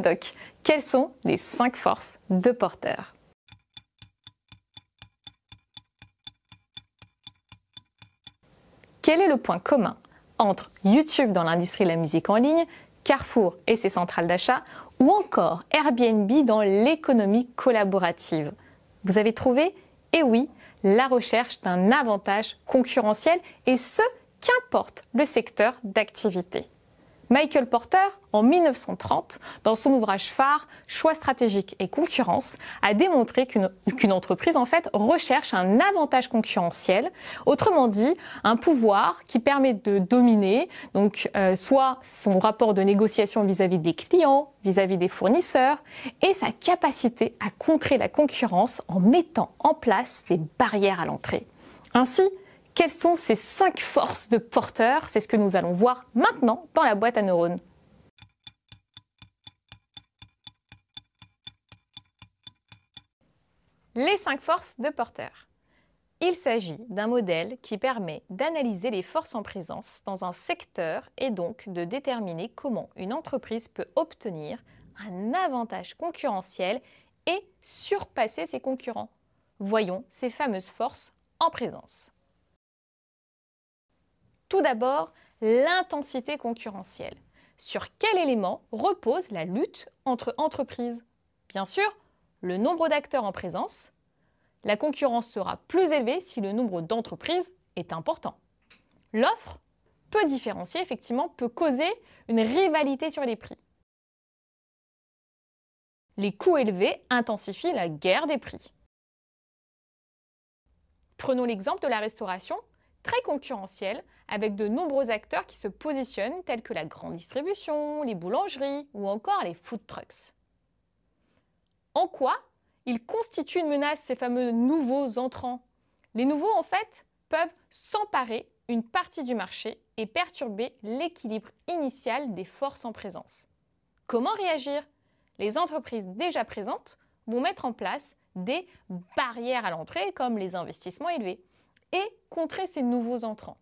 Modoc, quelles sont les 5 forces de porteur? Quel est le point commun entre YouTube dans l'industrie de la musique en ligne, Carrefour et ses centrales d'achat, ou encore Airbnb dans l'économie collaborative? Vous avez trouvé? Eh oui, la recherche d'un avantage concurrentiel, et ce, qu'importe le secteur d'activité. Michael Porter, en 1930, dans son ouvrage phare « Choix stratégiques et concurrence », a démontré qu'une entreprise en fait recherche un avantage concurrentiel, autrement dit, un pouvoir qui permet de dominer, donc soit son rapport de négociation vis-à-vis des clients, vis-à-vis des fournisseurs, et sa capacité à contrer la concurrence en mettant en place des barrières à l'entrée. Ainsi, quelles sont ces 5 forces de porteur? C'est ce que nous allons voir maintenant dans la boîte à neurones. Les 5 forces de porteur. Il s'agit d'un modèle qui permet d'analyser les forces en présence dans un secteur et donc de déterminer comment une entreprise peut obtenir un avantage concurrentiel et surpasser ses concurrents. Voyons ces fameuses forces en présence. Tout d'abord, l'intensité concurrentielle. Sur quel élément repose la lutte entre entreprises? Bien sûr, le nombre d'acteurs en présence. La concurrence sera plus élevée si le nombre d'entreprises est important. L'offre, peu différenciée, effectivement, peut causer une rivalité sur les prix. Les coûts élevés intensifient la guerre des prix. Prenons l'exemple de la restauration, très concurrentielle, avec de nombreux acteurs qui se positionnent, tels que la grande distribution, les boulangeries ou encore les food trucks. En quoi ils constituent une menace, ces fameux nouveaux entrants? Les nouveaux, en fait, peuvent s'emparer une partie du marché et perturber l'équilibre initial des forces en présence. Comment réagir? Les entreprises déjà présentes vont mettre en place des barrières à l'entrée, comme les investissements élevés, et contrer ces nouveaux entrants.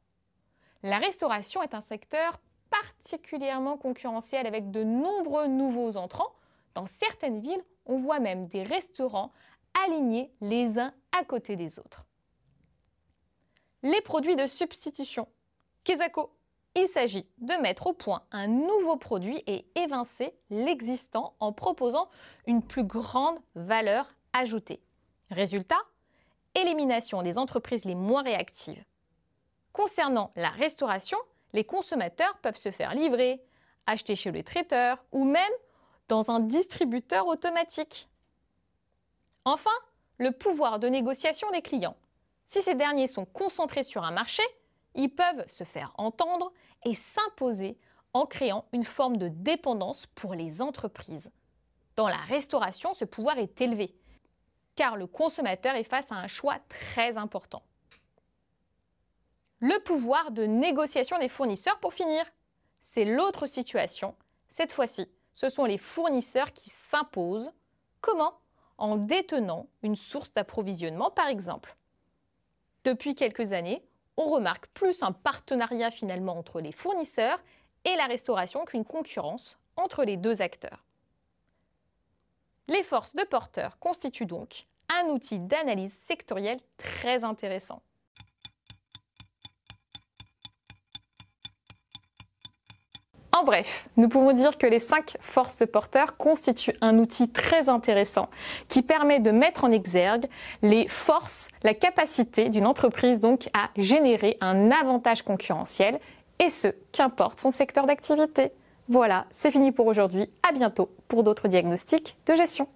La restauration est un secteur particulièrement concurrentiel avec de nombreux nouveaux entrants. Dans certaines villes, on voit même des restaurants alignés les uns à côté des autres. Les produits de substitution. Kesako. Il s'agit de mettre au point un nouveau produit et évincer l'existant en proposant une plus grande valeur ajoutée. Résultat, élimination des entreprises les moins réactives. Concernant la restauration, les consommateurs peuvent se faire livrer, acheter chez le traiteur ou même dans un distributeur automatique. Enfin, le pouvoir de négociation des clients. Si ces derniers sont concentrés sur un marché, ils peuvent se faire entendre et s'imposer en créant une forme de dépendance pour les entreprises. Dans la restauration, ce pouvoir est élevé, car le consommateur est face à un choix très important. Le pouvoir de négociation des fournisseurs pour finir. C'est l'autre situation. Cette fois-ci, ce sont les fournisseurs qui s'imposent. Comment? En détenant une source d'approvisionnement, par exemple. Depuis quelques années, on remarque plus un partenariat finalement entre les fournisseurs et la restauration qu'une concurrence entre les deux acteurs. Les forces de porteur constituent donc un outil d'analyse sectorielle très intéressant. En bref, nous pouvons dire que les 5 forces de porteur constituent un outil très intéressant qui permet de mettre en exergue les forces, la capacité d'une entreprise donc à générer un avantage concurrentiel, et ce, qu'importe son secteur d'activité. Voilà, c'est fini pour aujourd'hui. À bientôt pour d'autres diagnostics de gestion.